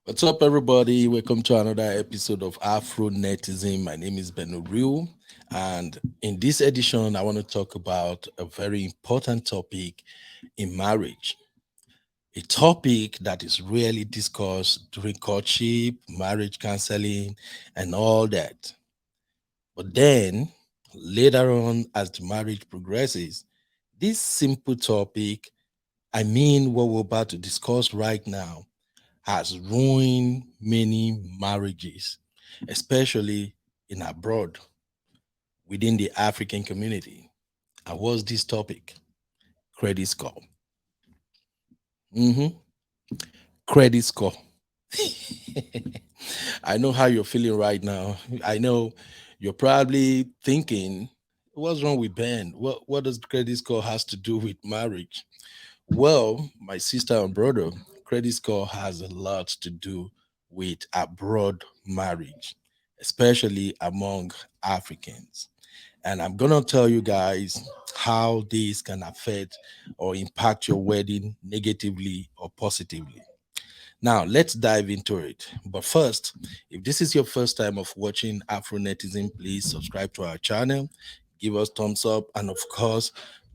What's up, everybody? Welcome to another episode of Afro Netism. My name is Benuriu, and in this edition, I want to talk about a very important topic in marriage. A topic that is rarely discussed during courtship, marriage counseling, and all that. But then, later on, as the marriage progresses, this simple topic, I mean, what we're about to discuss right now, has ruined many marriages, especially in abroad within the African community. And what's this topic? Credit score. hmm Credit score. I know how you're feeling right now. I know you're probably thinking, what's wrong with Ben? What does credit score has to do with marriage? Well, my sister and brother, credit score has a lot to do with abroad marriage, especially among Africans. And I'm going to tell you guys how this can affect or impact your wedding negatively or positively. Now, let's dive into it. But first, if this is your first time of watching Afro Netizen, please subscribe to our channel, give us thumbs up, and of course,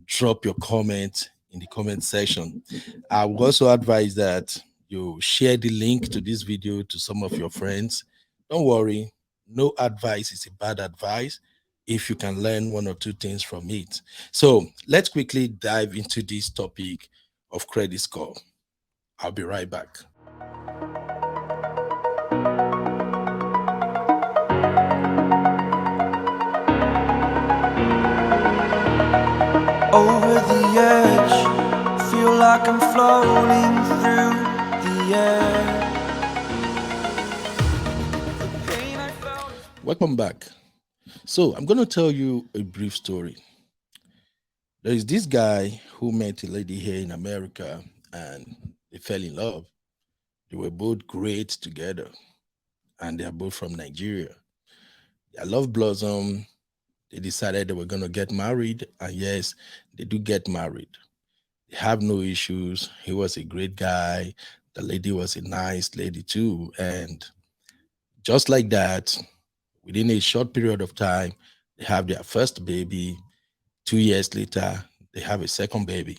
drop your comment in the comment section. I would also advise that you share the link to this video to some of your friends. Don't worry, no advice is a bad advice if you can learn one or two things from it. So let's quickly dive into this topic of credit score. I'll be right back. Over the edge, feel like I'm floating through the air. The pain I felt. Welcome back. So, I'm going to tell you a brief story. There is this guy who met a lady here in America and they fell in love. They were both great together and they are both from Nigeria. Their love blossomed. They decided they were going to get married. And yes, they do get married. They have no issues. He was a great guy. The lady was a nice lady too. And just like that, within a short period of time, they have their first baby. 2 years later, they have a second baby.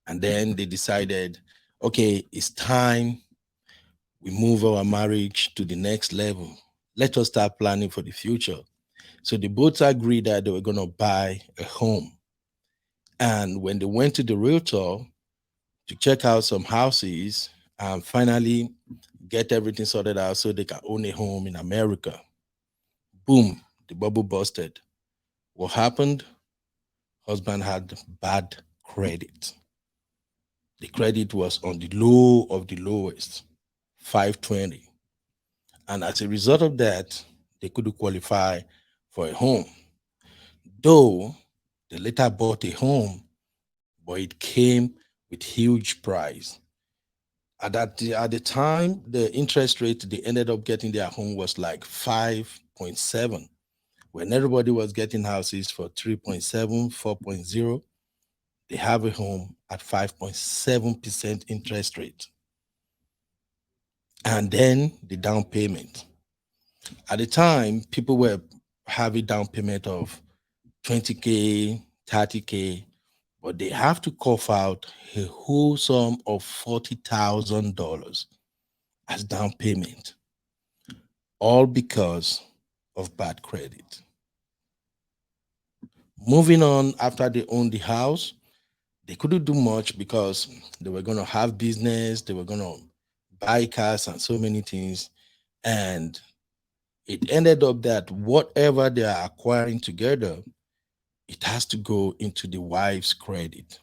And then they decided, okay, it's time we move our marriage to the next level. Let us start planning for the future. So they both agreed that they were going to buy a home. And when they went to the realtor to check out some houses and finally get everything sorted out so they can own a home in America, boom, the bubble busted. What happened? Husband had bad credit. The credit was on the low of the lowest, 520. And as a result of that, they couldn't qualify for a home. Though they later bought a home, but it came with huge price. At the time, the interest rate they ended up getting their home was like 5.7. When everybody was getting houses for 3.7, 4.0, they have a home at 5.7% interest rate. And then the down payment. At the time, people were having down payment of 20K, 30K, but they have to cough out a whole sum of $40,000 as down payment, all because of bad credit. Moving on, after they owned the house, they couldn't do much because they were going to have business, they were going to buy cars and so many things. And it ended up that whatever they are acquiring together, it has to go into the wife's credit.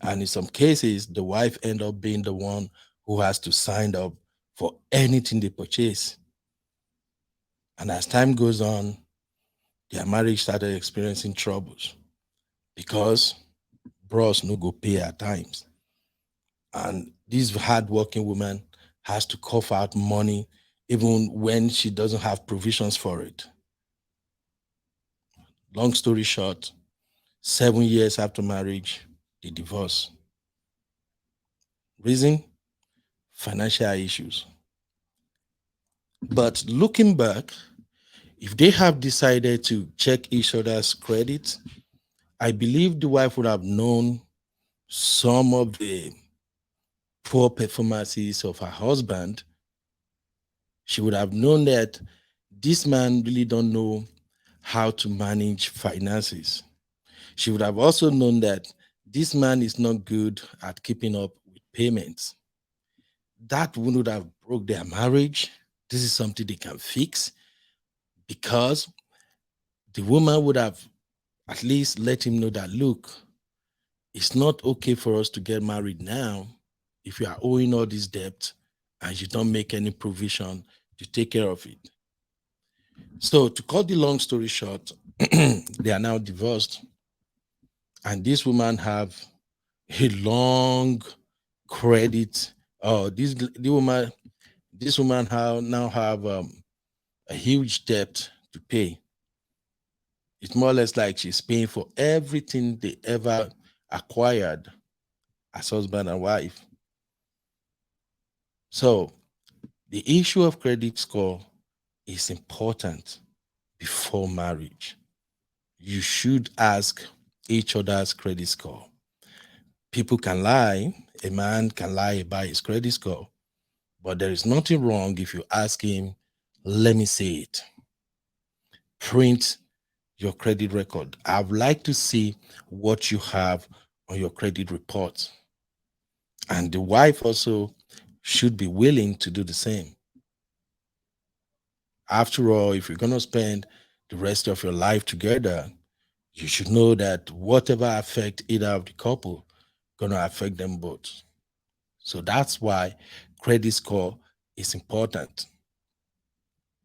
And in some cases, the wife end up being the one who has to sign up for anything they purchase. And as time goes on, their marriage started experiencing troubles because bros no go pay at times. And this hardworking woman has to cough out money even when she doesn't have provisions for it. Long story short, 7 years after marriage, they divorce. Reason? Financial issues. But looking back, if they have decided to check each other's credit, I believe the wife would have known some of the poor performances of her husband. She would have known that this man really don't know how to manage finances. She would have also known that this man is not good at keeping up with payments. That wouldn't have broke their marriage. This is something they can fix because the woman would have at least let him know that look, it's not okay for us to get married now if you are owing all this debt and you don't make any provision to take care of it. So to cut the long story short, they are now divorced, and this woman have a long credit. Oh, this woman now have a huge debt to pay. It's more or less like she's paying for everything they ever acquired as husband and wife. So the issue of credit score is important before marriage. You should ask each other's credit score. People can lie, a man can lie about his credit score, but there is nothing wrong if you ask him, let me see it. Print your credit record. I'd like to see what you have on your credit report. And the wife also should be willing to do the same. After all, if you're going to spend the rest of your life together, you should know that whatever affect either of the couple going to affect them both. So that's why credit score is important.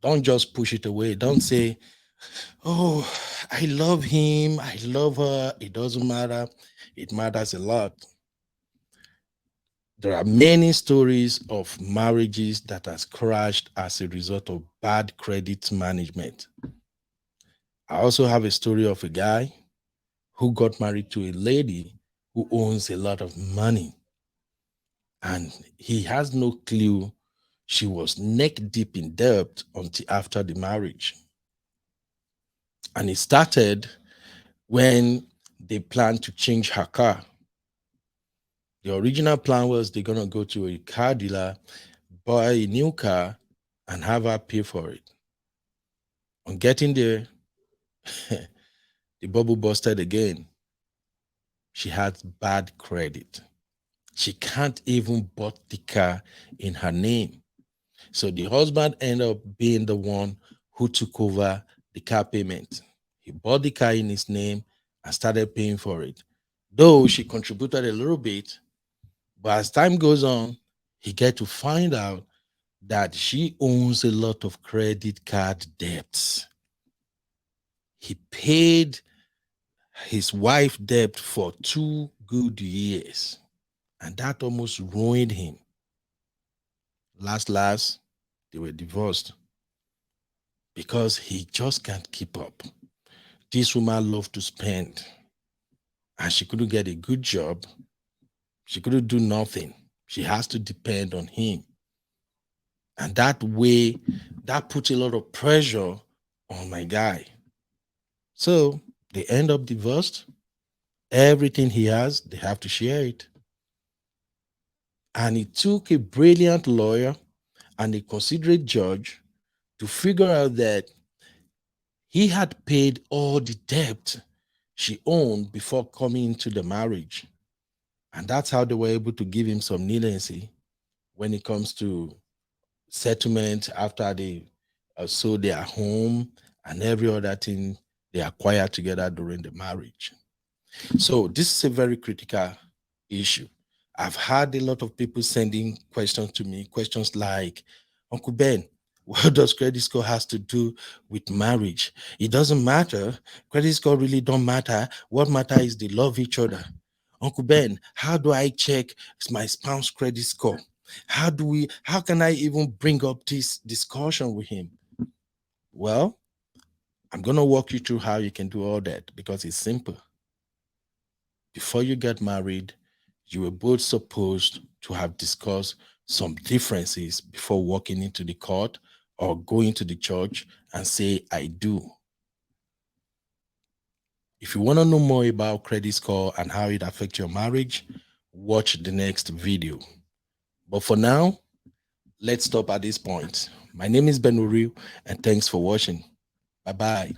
Don't just push it away. Don't say, oh, I love him, I love her. It doesn't matter. It matters a lot. There are many stories of marriages that has crashed as a result of bad credit management. I also have a story of a guy who got married to a lady who owns a lot of money, and he has no clue she was neck deep in debt until after the marriage. And it started when they planned to change her car. The original plan was they're gonna go to a car dealer, buy a new car, and have her pay for it. On getting there, the bubble busted again. She had bad credit. She can't even bought the car in her name. So the husband ended up being the one who took over the car payment. He bought the car in his name and started paying for it. Though she contributed a little bit, but as time goes on, he get to find out that she owns a lot of credit card debts. He paid his wife debt for 2 good years, and that almost ruined him. Last, they were divorced because he just can't keep up. This woman loved to spend, and she couldn't get a good job. She couldn't do nothing. She has to depend on him. And that way, that puts a lot of pressure on my guy. So they end up divorced. Everything he has, they have to share it. And it took a brilliant lawyer and a considerate judge to figure out that he had paid all the debt she owned before coming into the marriage. And that's how they were able to give him some leniency when it comes to settlement after they sold their home and every other thing they acquired together during the marriage. So this is a very critical issue. I've had a lot of people sending questions to me, questions like, Uncle Ben, what does credit score has to do with marriage? It doesn't matter. Credit score really don't matter. What matter is they love each other. Uncle Ben, how do I check my spouse credit score? How can I even bring up this discussion with him? Well, I'm gonna walk you through how you can do all that because it's simple. Before you get married, you were both supposed to have discussed some differences before walking into the court or going to the church and say, I do. If you want to know more about credit score and how it affects your marriage, watch the next video. But for now, let's stop at this point. My name is Ben Uriu, and thanks for watching. Bye bye.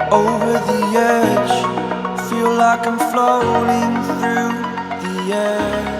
Over the edge, feel like I'm floating through the air.